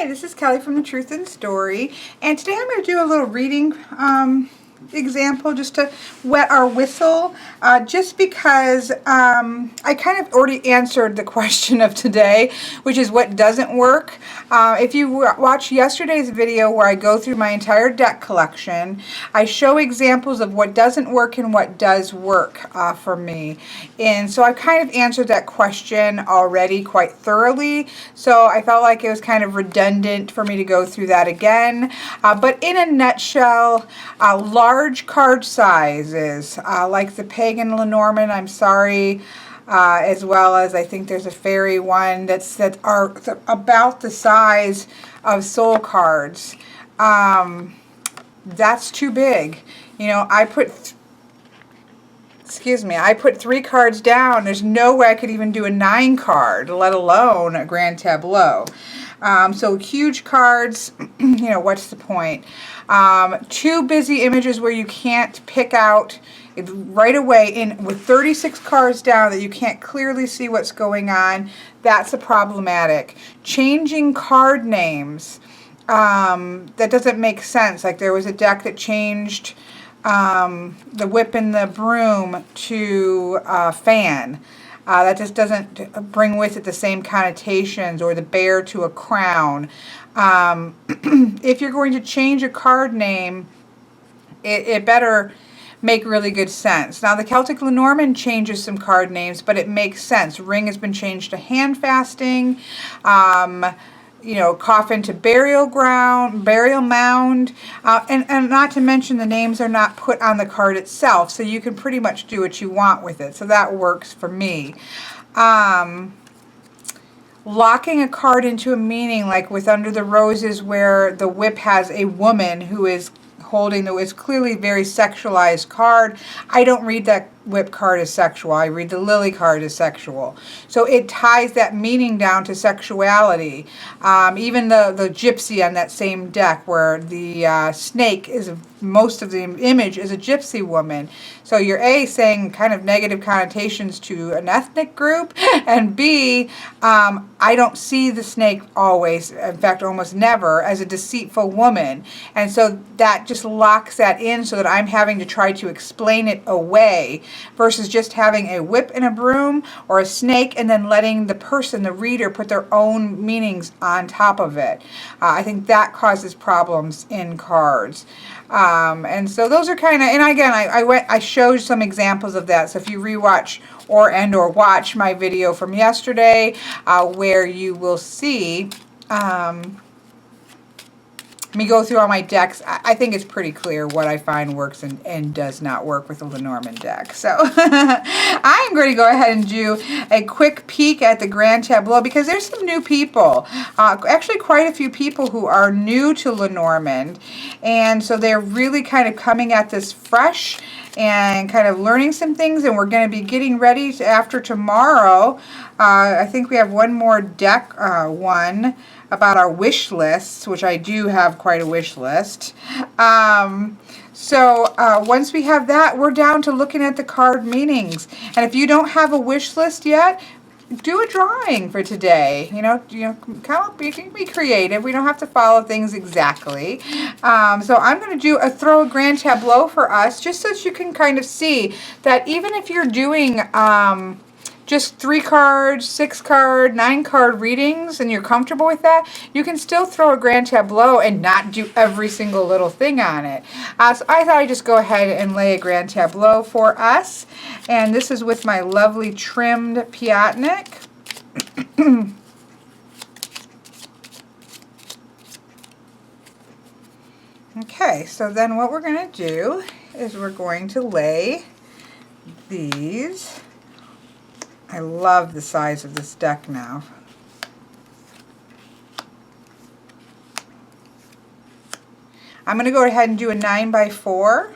Hi, this is Kelly from The Truth in Story, and today I'm going to do a little reading example just to wet our whistle, just because I kind of already answered the question of today, which is what doesn't work. If you watch yesterday's video where I go through my entire deck collection, I show examples of what doesn't work and what does work for me. And so I kind of answered that question already quite thoroughly, so I felt like it was kind of redundant for me to go through that again. But in a nutshell, large card sizes, like the Pagan Lenormand, I'm sorry, as well as I think there's a fairy one that are about the size of soul cards. That's too big. You know, I put 3 cards down. There's no way I could even do a 9 card, let alone a grand tableau. So huge cards, you know, what's the point? Too busy images where you can't pick out right away with 36 cards down that you can't clearly see what's going on. That's a problematic. Changing card names, that doesn't make sense. Like there was a deck that changed the whip and the broom to fan. That just doesn't bring with it the same connotations, or the bear to a crown. If you're going to change a card name, it better make really good sense. Now the Celtic Lenormand changes some card names, but it makes sense. Ring has been changed to hand fasting. You know, coffin to burial ground, burial mound, and not to mention the names are not put on the card itself, so you can pretty much do what you want with it. So that works for me. Locking a card into a meaning, like with Under the Roses, where the whip has a woman who is holding it's clearly very sexualized card. I don't read that whip card as sexual. I read the lily card as sexual. So it ties that meaning down to sexuality. Even the gypsy on that same deck, where the snake is most of the image is a gypsy woman. So you're A, saying kind of negative connotations to an ethnic group, and B, I don't see the snake always, in fact almost never, as a deceitful woman. And so that just locks that in, so that I'm having to try to explain it away, versus just having a whip and a broom or a snake and then letting the person, the reader, put their own meanings on top of it. I think that causes problems in cards. And so those are kind of, and again, I showed some examples of that. So if you rewatch or watch my video from yesterday, where you will see me go through all my decks, I think it's pretty clear what I find works and does not work with the Lenormand deck. So I'm going to go ahead and do a quick peek at the Grand Tableau, because there's some new people, actually quite a few people who are new to Lenormand, and so they're really kind of coming at this fresh and kind of learning some things, and we're going to be getting ready after tomorrow. I think we have one more deck one about our wish lists, which I do have quite a wish list. So once we have that, we're down to looking at the card meanings. And if you don't have a wish list yet, do a drawing for today. You know, come up, you can be creative. We don't have to follow things exactly. So I'm going to throw a Grand Tableau for us, just so that you can kind of see that even if you're doing just 3 card, 6 card, 9 card readings, and you're comfortable with that, you can still throw a Grand Tableau and not do every single little thing on it. So I thought I'd just go ahead and lay a Grand Tableau for us. And this is with my lovely trimmed Piatnik. Okay, so then what we're going to do is we're going to lay these. I love the size of this deck now. I'm going to go ahead and do a 9x4.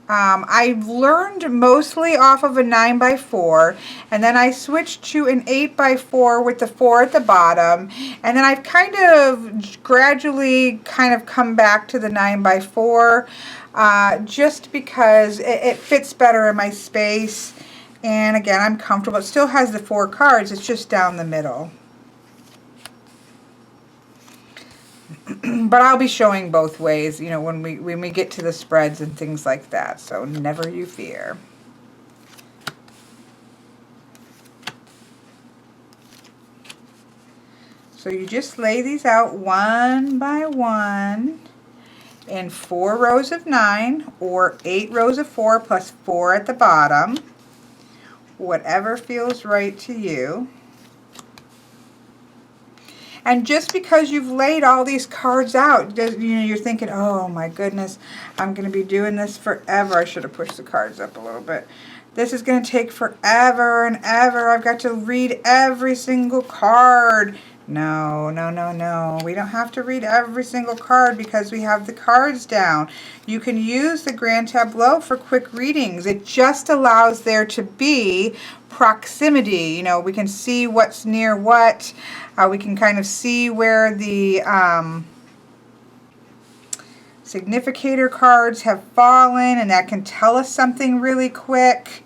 I've learned mostly off of a 9x4, and then I switched to an 8x4 with the 4 at the bottom, and then I've kind of gradually come back to the 9x4, just because it fits better in my space. And again, I'm comfortable. It still has the 4 cards, it's just down the middle. But I'll be showing both ways, you know, when we get to the spreads and things like that. So never you fear. So you just lay these out one by one in 4 rows of 9 or 8 rows of 4 plus 4 at the bottom. Whatever feels right to you. And just because you've laid all these cards out, you know, you're thinking, oh my goodness, I'm going to be doing this forever. I should have pushed the cards up a little bit. This is going to take forever and ever. I've got to read every single card. No, no, no, no. We don't have to read every single card because we have the cards down. You can use the Grand Tableau for quick readings. It just allows there to be proximity. You know, we can see what's near what. We can kind of see where the significator cards have fallen, and that can tell us something really quick.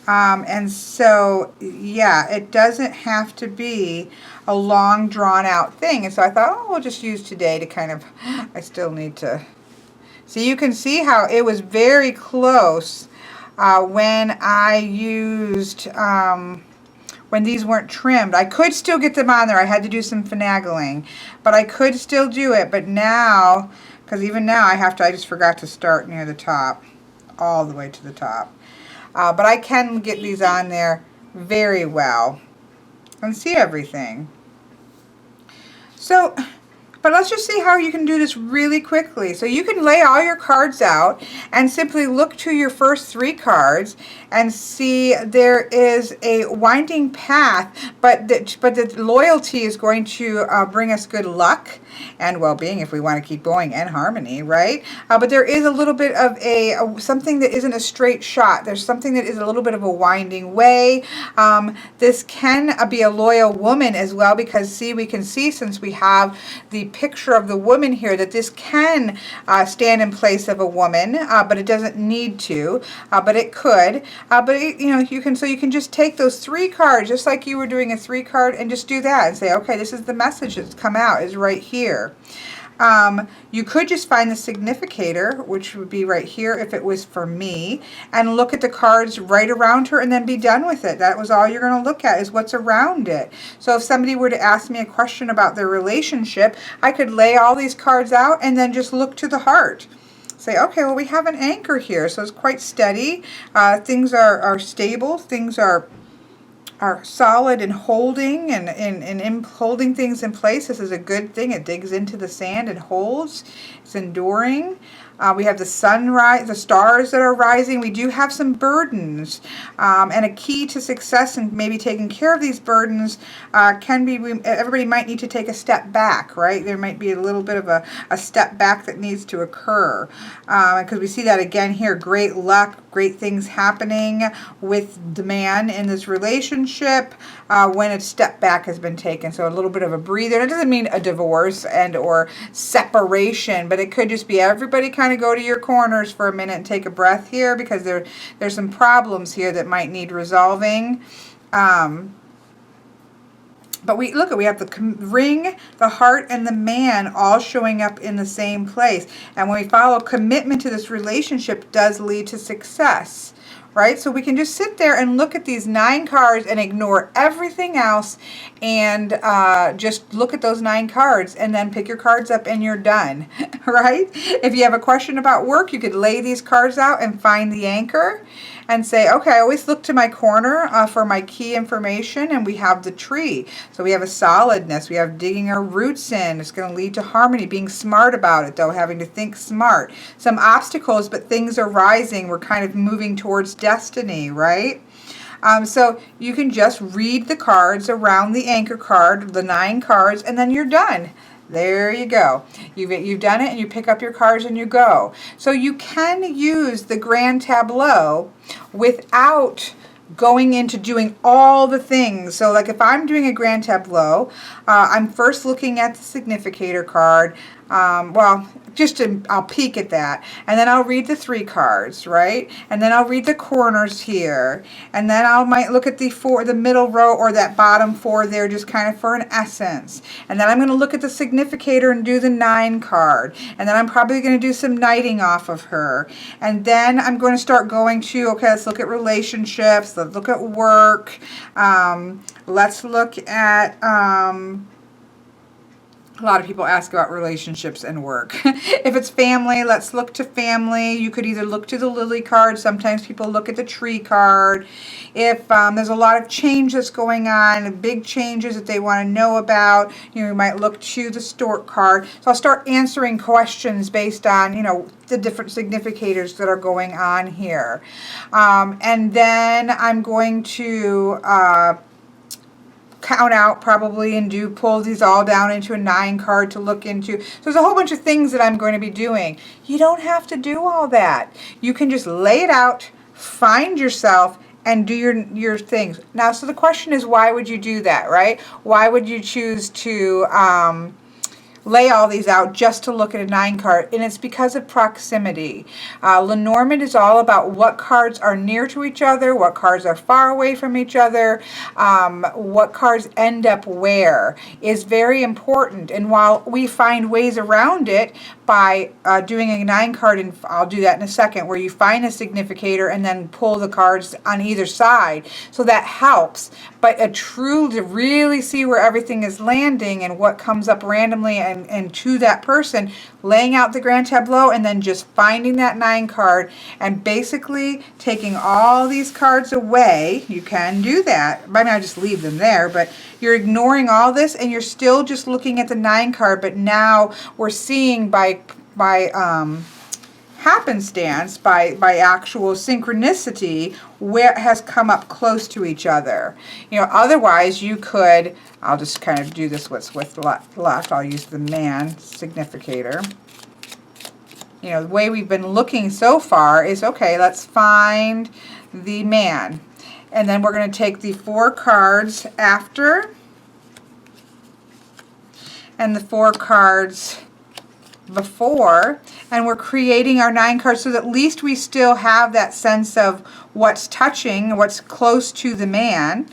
And so, yeah, it doesn't have to be a long, drawn-out thing. And so I thought, oh, we'll just use today to kind of, I still need to. So you can see how it was very close when I used, when these weren't trimmed. I could still get them on there. I had to do some finagling, but I could still do it. But now, because even now I just forgot to start near the top, all the way to the top. But I can get these on there very well and see everything. So, but let's just see how you can do this really quickly. So you can lay all your cards out and simply look to your first 3 cards and see there is a winding path, but the loyalty is going to bring us good luck and well-being if we want to keep going, and harmony, right? But there is a little bit of something that isn't a straight shot. There's something that is a little bit of a winding way. This can be a loyal woman as well, because see, we can see, since we have the picture of the woman here, that this can stand in place of a woman, but it doesn't need to, but it could. But it, you know, you can just take those 3 cards, just like you were doing a 3 card, and just do that and say, okay, this is the message that's come out, is right here. You could just find the significator, which would be right here if it was for me, and look at the cards right around her and then be done with it. That was all you're going to look at, is what's around it. So if somebody were to ask me a question about their relationship, I could lay all these cards out and then just look to the heart. Say, okay, well, we have an anchor here, so it's quite steady. Things are stable. Things are solid and holding and holding things in place. This is a good thing. It digs into the sand and holds. It's enduring. We have the sunrise, the stars that are rising. We do have some burdens, and a key to success and maybe taking care of these burdens can be, everybody might need to take a step back, right? There might be a little bit of a step back that needs to occur, because we see that again here. Great luck, great things happening with the man in this relationship when a step back has been taken. So a little bit of a breather. And it doesn't mean a divorce and or separation, but it could just be everybody kind of go to your corners for a minute and take a breath here, because there's some problems here that might need resolving. But we have the ring, the heart, and the man all showing up in the same place. And when we follow commitment to this relationship, does lead to success, right? So we can just sit there and look at these 9 cards and ignore everything else, and just look at those 9 cards and then pick your cards up and you're done, right? If you have a question about work, you could lay these cards out and find the anchor and say, okay, I always look to my corner for my key information, and we have the tree. So we have a solidness. We have digging our roots in. It's going to lead to harmony, being smart about it, though, having to think smart. Some obstacles, but things are rising. We're kind of moving towards destiny, right? So you can just read the cards around the anchor card, the 9 cards, and then you're done. There you go. You've done it, and you pick up your cards and you go. So you can use the Grand Tableau without going into doing all the things. So like if I'm doing a Grand Tableau, I'm first looking at the significator card. well, I'll peek at that, and then I'll read the 3 cards, right? And then I'll read the corners here, and then I might look at the middle row or that bottom 4 there, just kind of for an essence. And then I'm going to look at the significator and do the 9 card, and then I'm probably going to do some knighting off of her, and then I'm going to start going to, okay, let's look at relationships, let's look at work, let's look at a lot of people ask about relationships and work. If it's family, let's look to family. You could either look to the lily card. Sometimes people look at the tree card. If there's a lot of change that's going on, big changes that they want to know about, you might look to the stork card. So I'll start answering questions based on, the different significators that are going on here. And then I'm going to count out probably and pull these all down into a 9 card to look into. So there's a whole bunch of things that I'm going to be doing. You don't have to do all that. You can just lay it out, find yourself, and do your things. Now, so the question is, why would you do that, right? Why would you choose to lay all these out just to look at a 9 card? And it's because of proximity. Lenormand is all about what cards are near to each other, what cards are far away from each other, what cards end up where is very important. And while we find ways around it by doing a 9 card, and I'll do that in a second, where you find a significator and then pull the cards on either side, so that helps. But to really see where everything is landing and what comes up randomly and to that person, laying out the grand tableau and then just finding that 9 card and basically taking all these cards away. You can do that. I mean, I just leave them there, but you're ignoring all this and you're still just looking at the 9 card, but now we're seeing by happenstance, by actual synchronicity, where it has come up close to each other. Otherwise you could, I'll just kind of do this what's left. I'll use the man significator. The way we've been looking so far is, okay, let's find the man. And then we're going to take the 4 cards after and the 4 cards before, and we're creating our 9 cards so that at least we still have that sense of what's touching, what's close to the man,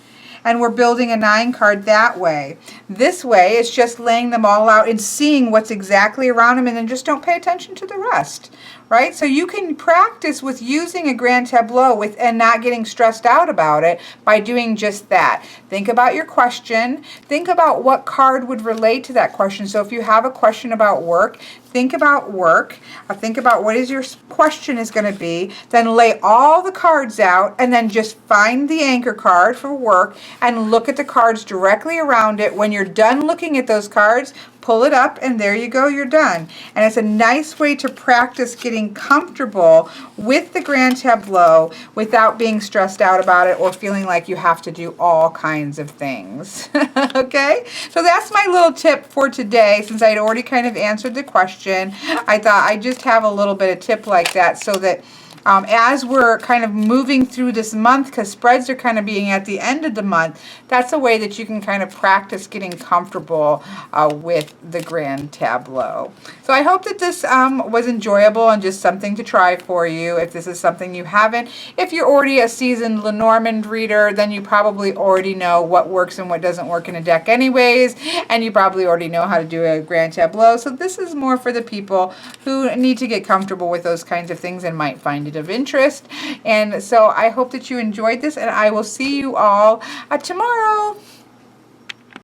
and we're building a 9 card that way. This way, it's just laying them all out and seeing what's exactly around them, and then just don't pay attention to the rest, right? So you can practice with using a grand tableau and not getting stressed out about it by doing just that. Think about your question. Think about what card would relate to that question. So if you have a question about work, think about work. Think about what your question is going to be. Then lay all the cards out and then just find the anchor card for work and look at the cards directly around it. When you're done looking at those cards, pull it up and there you go, you're done. And it's a nice way to practice getting comfortable with the grand tableau without being stressed out about it or feeling like you have to do all kinds of things. Okay, so that's my little tip for today. Since I had already kind of answered the question, I thought I'd just have a little bit of tip like that so that as we're kind of moving through this month, because spreads are kind of being at the end of the month, that's a way that you can kind of practice getting comfortable with the grand tableau. So I hope that this was enjoyable and just something to try for you if this is something you haven't. If you're already a seasoned Lenormand reader, then you probably already know what works and what doesn't work in a deck anyways, and you probably already know how to do a grand tableau. So this is more for the people who need to get comfortable with those kinds of things and might find it of interest. And so I hope that you enjoyed this, and I will see you all tomorrow.